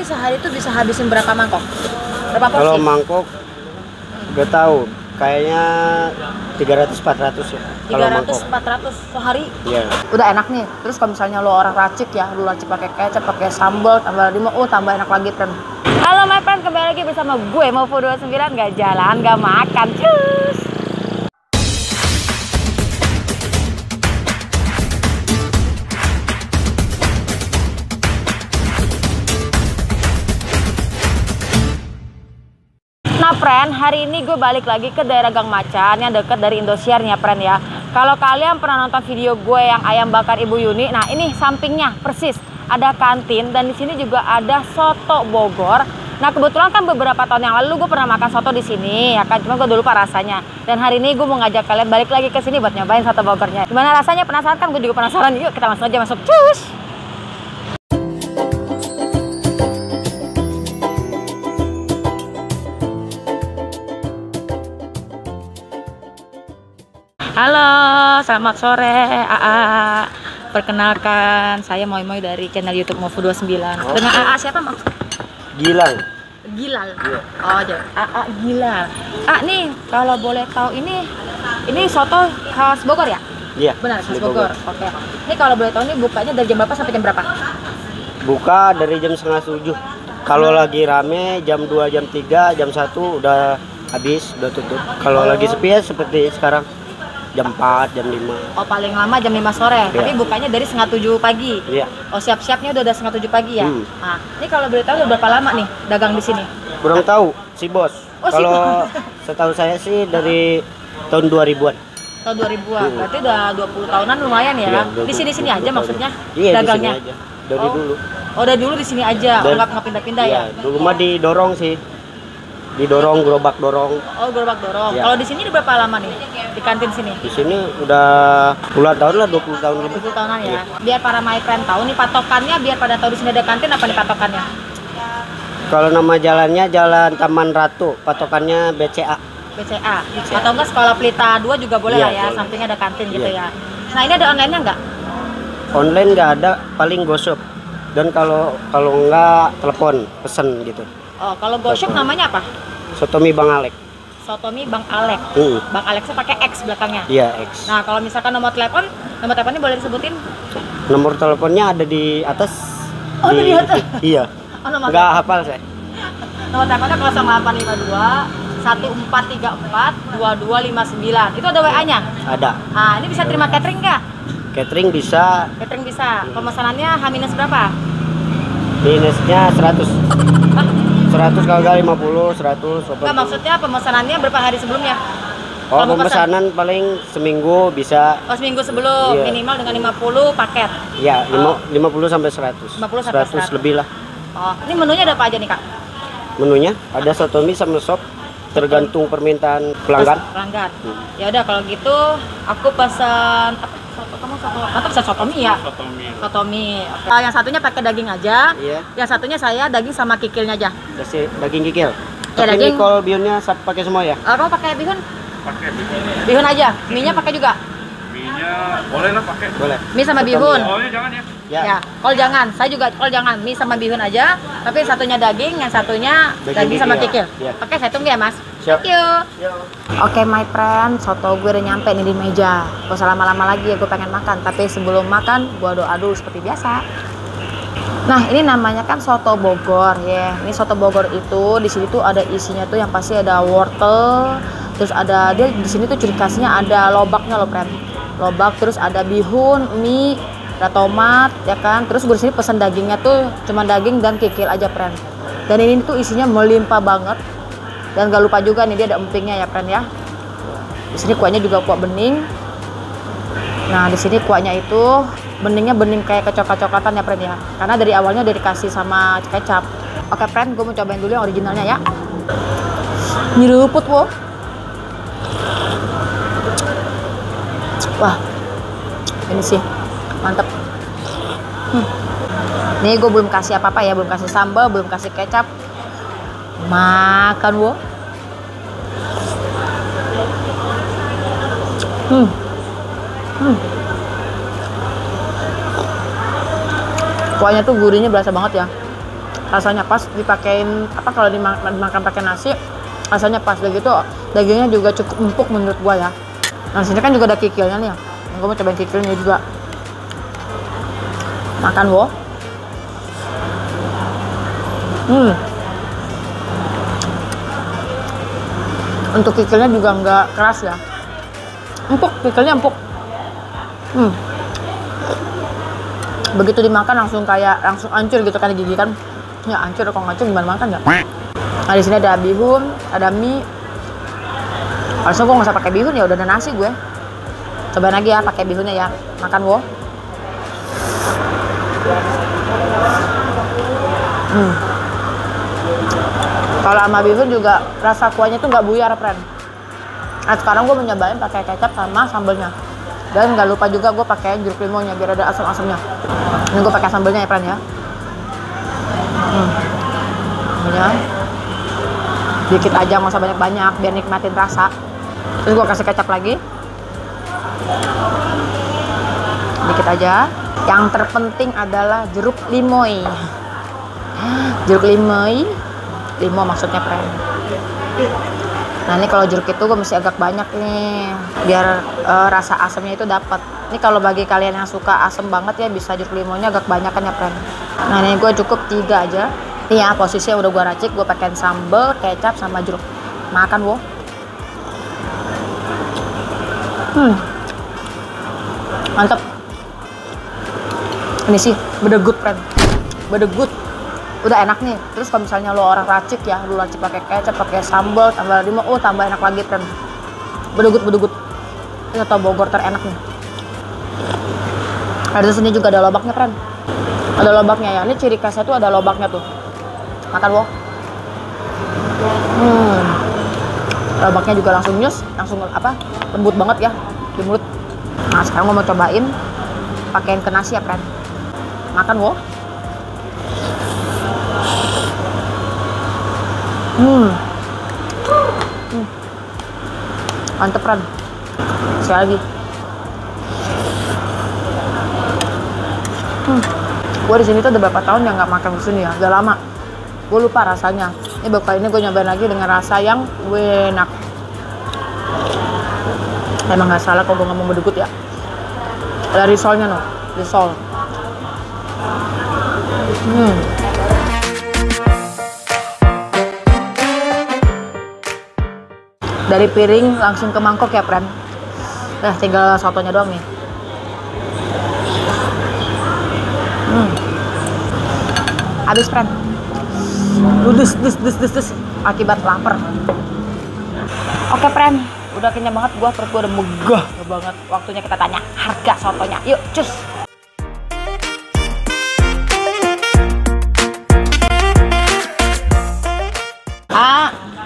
sehari itu bisa habisin berapa mangkok? Berapa porsi? Kalau mangkok gak tahu, kayaknya 300-400 ya. 300-400 sehari? Iya. Udah enak nih. Terus kalau misalnya lo orang racik ya, lo racik pakai kecap, pakai sambal, tambah lima, tambah enak lagi kan. Halo my friend, kembali lagi bersama gue Movo29, gak jalan, gak makan, cus. Nah friend, hari ini gue balik lagi ke daerah Gang Macan yang deket dari Indosiar nih ya friend ya. Kalau kalian pernah nonton video gue yang ayam bakar Ibu Yuni, nah ini sampingnya persis ada kantin dan di sini juga ada soto Bogor. Nah kebetulan kan beberapa tahun yang lalu gue pernah makan soto di sini ya kan, cuma gue dulu lupa rasanya. Dan hari ini gue mau ngajak kalian balik lagi ke sini buat nyobain soto Bogornya. Gimana rasanya? Penasaran kan? Gue juga penasaran. Yuk kita langsung aja masuk. Cus! Halo, selamat sore AA. Perkenalkan, saya Moy Moy dari channel YouTube Movo29. Dengan AA siapa Mak? Gilang. Gilal. Iya. Oh, jadi AA Gilal. Nih, kalau boleh tahu ini soto khas Bogor ya? Iya. Benar, khas di Bogor. Oke. Ini kalau boleh tahu ini bukanya dari jam berapa sampai jam berapa? Buka dari jam 6:30. Kalau lagi rame jam 2, jam 3, jam 1 udah habis, udah tutup. Kalau lagi sepi ya seperti sekarang jam 4, jam 5. Oh, paling lama jam 5 sore. Iya. Tapi bukanya dari 6:30 pagi. Iya. Oh, siap-siapnya udah 6:30 pagi ya? Hmm. Nah, ini kalau boleh tahu udah berapa lama nih dagang di sini? Kurang tahu si bos. Oh, si Kalau bos. setahu saya sih dari tahun 2000-an. Tahun 2000-an. Berarti udah 20 tahunan lumayan ya. Iya, Di sini-sini aja 20 maksudnya Iya, dagangnya. di sini aja. Dari dulu. Oh, dari dulu di sini aja. Dan- Nggak pindah-pindah ya? Dulu mah didorong sih. Didorong, gerobak dorong. Oh, gerobak dorong. Iya. Kalau di sini udah berapa lama nih di kantin sini? Di sini udah puluhan tahun lah, 20 tahun lebih. 20 tahunan ya. Iya. Biar para my friend tahu nih patokannya, biar pada tahu di sini ada kantin, apa nih patokannya? Kalau nama jalannya Jalan Taman Ratu, patokannya BCA. BCA. Atau enggak Sekolah Pelita 2 juga boleh Iya, lah ya, boleh. sampingnya ada kantin gitu Iya. ya. Nah, ini ada online-nya enggak? Online nggak ada, paling GoShop. Dan kalau nggak telepon, pesen gitu. Oh, kalau GoShop namanya apa? Sotomi Bang Alek. Sotomi Bang Alek. Bang Aleknya pakai X belakangnya. Iya, X. Nah, kalau misalkan nomor teleponnya boleh disebutin? Nomor teleponnya ada di atas. Oh, ada di atas? Iya. Oh, nomor Nggak hafal saya. Nomor teleponnya 0852 1434 2259. Itu ada WA-nya? Ada. Nah, ini bisa terima catering nggak? Catering bisa, Catering bisa. Pemesanannya H- berapa? minusnya 100. Hah? 100 kalau nggak 50, 100. Nggak, maksudnya pemesanannya berapa hari sebelumnya? Oh, Kalau mau pesan? pemesanan paling seminggu bisa. Oh, seminggu sebelum. Iya. Minimal dengan 50 paket. Ya, Oh. 50 sampai 100. 50 sampai 100. lebih lah. Oh, ini menunya ada apa aja nih, Kak? Menunya ada sotomi sama sop, tergantung permintaan pelanggan. Pelanggan. Ya udah kalau gitu aku pesan apa? Kamu pesan sotomi ya? Sotomi. Oke. Yang satunya pakai daging aja. Iya. Yang satunya saya daging sama kikilnya aja. Daging kikil. Ya, Tapi daging. ini kalau bihunnya pakai semua ya? Kamu pakai bihun? Pakai bihun. Bihun aja. Mie-nya pakai juga. Mie-nya boleh lah pakai. Boleh. Mie sama Sotomi bihun. ya? Kolnya jangan ya. Ya, kol jangan. Saya juga kol jangan. Mie sama bihun aja. Tapi satunya daging, yang satunya Daging daging sama kikil. kikil. Iya. Oke, saya tunggu ya, Mas. Siap. Thank you. Oke, my friend, soto gue udah nyampe nih di meja. Gak usah lama-lama lagi ya, gue pengen makan. Tapi sebelum makan, gue doa dulu seperti biasa. Nah, ini namanya kan soto Bogor ya. Ini soto Bogor itu di sini tuh ada isinya tuh yang pasti ada wortel, terus ada dia di sini tuh ciri khasnya ada lobaknya loh, friend. Lobak, terus ada bihun, mie, ada tomat, ya kan. Terus gue di sini pesen dagingnya tuh cuma daging dan kikil aja, friend. Dan ini tuh isinya melimpah banget. Dan gak lupa juga nih dia ada empingnya ya, friend ya. Di sini kuahnya juga kuah bening. Nah, di sini kuahnya itu beningnya bening kayak kecoklat-coklatan ya, friend ya. Karena dari awalnya udah dikasih sama kecap. Oke, friend, gue mau cobain dulu yang originalnya ya. Nyeruput, wo. Wah, ini sih mantep. Nih gue belum kasih apa-apa ya, belum kasih sambal, belum kasih kecap. Makan, wo. Kuahnya tuh gurihnya berasa banget ya. rasanya pas dipakein apa kalau dimakan pakai nasi, rasanya pas. Udah gitu dagingnya juga cukup empuk menurut gua ya. Nah sini kan juga ada kikilnya nih, gua mau cobain kikilnya juga. Makan wo. Untuk kikilnya juga nggak keras ya, empuk, kikilnya empuk. Begitu dimakan langsung hancur gitu kan di gigi kan. Ya hancur, kalau hancur gimana makan ya. Nah di sini ada bihun, ada mie. Harusnya gue nggak usah pakai bihun ya, udah ada nasi gue. Cobain lagi ya pakai bihunnya ya. Makan wo. Kalau sama bihun juga rasa kuahnya tuh nggak buyar, friend. Nah sekarang gue mau nyobain pakai kecap sama sambelnya. Dan nggak lupa juga gue pakai jeruk limonnya biar ada asam-asamnya. Ini gue pakai sambelnya ya, friend ya. Sambelnya dikit aja, nggak usah banyak-banyak biar nikmatin rasa. Terus gue kasih kecap lagi. Dikit aja. Yang terpenting adalah jeruk limoi. Jeruk limoi. Limo maksudnya, friend. Nah ini kalau jeruk itu gue mesti agak banyak nih biar rasa asamnya itu dapat. Ini kalau bagi kalian yang suka asam banget ya bisa jeruk limonya agak banyak kan ya, friend. Nah ini gue cukup 3 aja. Nih ya posisinya udah gue racik, gue pakai sambal, kecap sama jeruk. Makan wo. Mantep. Ini sih bedegut, friend. Bedegut. Udah enak nih. Terus kalau misalnya lo orang racik ya, lo racik pakai kecap, pakai sambal, tambah limo, tambah enak lagi, friend. Bedegut. Ini soto Bogor terenak nih. Ada sini juga ada lobaknya, friend. Ada lobaknya ya. Ini ciri khasnya tuh ada lobaknya tuh. Makan wo. Lobaknya juga langsung nyus, langsung lembut banget ya di mulut. Nah sekarang gue mau cobain pakein ke nasi ya, friend. Makan wo. Mantep, friend. Sekali lagi. Gue di sini tuh udah berapa tahun ya nggak makan di sini ya, udah lama. Gue lupa rasanya. Ini baru kali ini gue nyobain lagi dengan rasa yang enak. Emang nggak salah kalau gue ngomong bedegut ya. Ada risolnya no, risol. Dari piring langsung ke mangkok ya, friend. Nah tinggal sotonya doang nih. Habis, friend. Des akibat lapar. Oke, friend. Udah kenyang banget gua, perut gua udah megah banget. Waktunya kita tanya harga sotonya. Yuk, cus.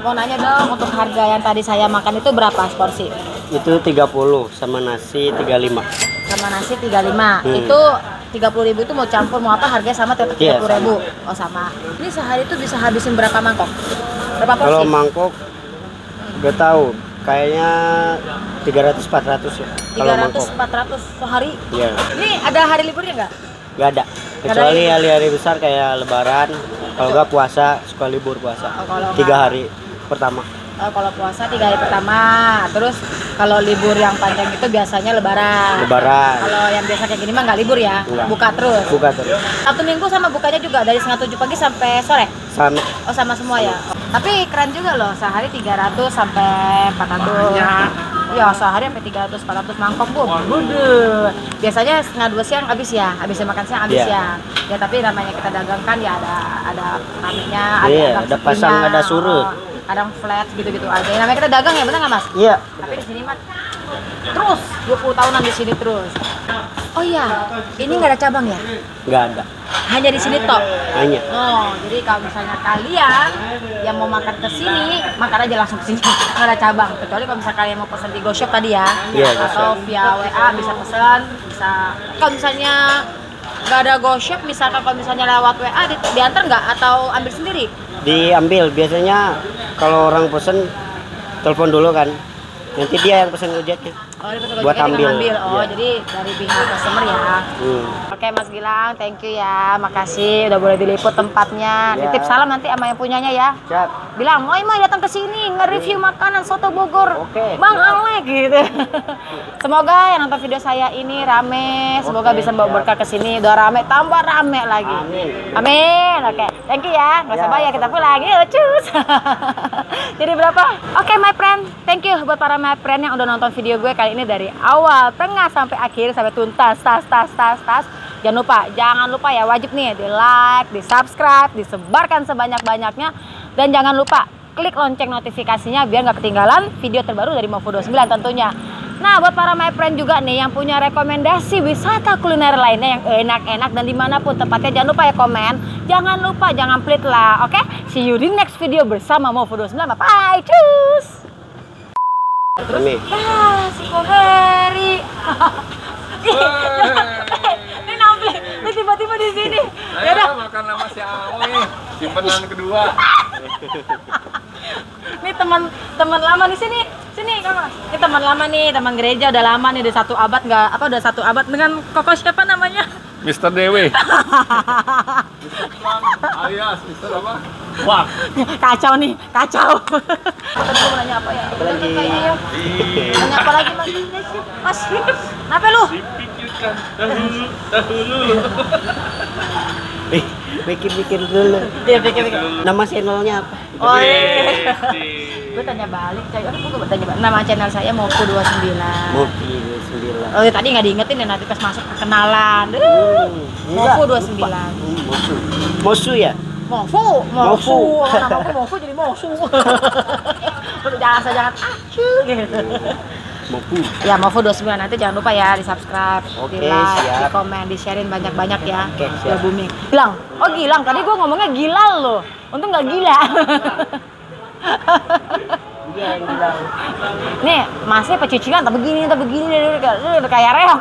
Mau nanya dong, untuk harga yang tadi saya makan itu berapa porsi? Itu 30 sama nasi 35. Sama nasi 35. Itu 30.000 itu mau campur mau apa harganya sama tetap 30.000. Oh sama. Ini sehari itu bisa habisin berapa mangkok? Berapa porsi? Kalau mangkok gak tahu, kayaknya 300-400 ya. 300-400 sehari? Iya. Ini ada hari liburnya nggak? Gak ada. Kecuali hari-hari besar kayak Lebaran. Kalau nggak puasa, suka libur puasa. 3 hari pertama. Kalau puasa 3 hari pertama. Terus kalau libur yang panjang itu biasanya Lebaran. Kalau yang biasa kayak gini mah nggak libur ya? Enggak. Buka terus. Sabtu Minggu sama bukanya juga dari setengah 7 pagi sampai sore? Sama. Oh sama semua ya? Tapi keren juga loh, sehari 300 sampai 400. Ya sehari sampai 300-400 mangkok bu. Biasanya setengah 2 siang habis ya, habis makan siang habis ya. Ya tapi namanya kita dagang kan ya ada ramenya, ada pasang, ada surut. Kadang flat gitu-gitu aja. Namanya kita dagang ya, benar nggak mas? Iya. Tapi di sini mah terus 20 tahunan di sini terus. Oh iya, ini nggak ada cabang ya? Nggak ada. Hanya di sini tok. Hanya. Oh, jadi kalau misalnya kalian yang mau makan ke sini, makan aja langsung ke sini. Nggak ada cabang. Kecuali kalau misalnya kalian mau pesan di GoShop tadi ya, atau via WA bisa pesan, bisa. Kalau misalnya nggak ada GoShop, misalkan kalau misalnya lewat WA diantar nggak atau ambil sendiri? Diambil biasanya kalau orang pesen telepon dulu kan, nanti dia yang pesen ojeknya. Oh, di petugas buat tinggal ambil. ngambil. Oh, Iya. jadi dari pihak customer ya. Hmm. Oke Mas Gilang, thank you ya. Makasih udah boleh diliput tempatnya. Ya. Nitip salam nanti sama yang punyanya ya. Siap. Bilang, "Oi, Mai datang ke sini nge-review makanan soto Bogor." Oke. Bang Alek gitu. Semoga yang nonton video saya ini rame, semoga Oke, bisa bawa siap. berkah ke sini. Udah rame, tambah rame lagi. Amin. Amin. Oke, thank you ya. Nggak usah Ya, bayar, kita pulang. Yuk, cus. Jadi berapa? Oke, my friend. Thank you buat para my friend yang udah nonton video gue kali ini dari awal, tengah sampai akhir sampai tuntas. Tas. Jangan lupa ya, wajib nih di like, di subscribe, disebarkan sebanyak-banyaknya, dan jangan lupa klik lonceng notifikasinya biar nggak ketinggalan video terbaru dari Mofu 29 tentunya. Nah, buat para my friend juga nih yang punya rekomendasi wisata kuliner lainnya yang enak-enak dan dimanapun tempatnya, jangan lupa ya komen. Jangan pelit lah, oke? See you di next video bersama Mofu 29. Bye, cus! Ini. Si Koheri. Ini nampil, ini tiba-tiba di sini. Ya udah, makan sama si Awi. Simpenan kedua. ini teman lama di sini. Sini kakak. Ini teman lama nih, teman gereja udah lama nih, udah 1 abad nggak? Apa udah 1 abad dengan koko siapa namanya? Mr. Dewi. Alias Mr. apa? Wah. Kacau nih, kacau. Tadi mau nanya apa ya? Apa lagi? Ayo. Nanya apa lagi Mas? Mas, kenapa lu? Dipikirkan dahulu. Pikir dulu. Dia pikir. Nama channelnya apa? Oh iya. Gue tanya balik, coy. Gue bertanya balik. Nama channel saya Mofu 29. Mofi 29. Oh, tadi nggak diingetin ya, nanti pas masuk perkenalan. Mofu 29. Mosu ya? Mofu. Mofu. Nama aku Mofu jadi Mosu. Jangan gitu. Mofu. Ya, Mofu 29 nanti jangan lupa ya di-subscribe, Oke, di-like, siap. di-komen, di-sharein banyak-banyak ya. Oke, Biar siap. booming. Gilang. Oh, Gilang. Tadi gua ngomongnya Gilal loh. Untung nggak gila. Iya yang bilang. Nih, masnya pecicilan tak begini udah kayak reok.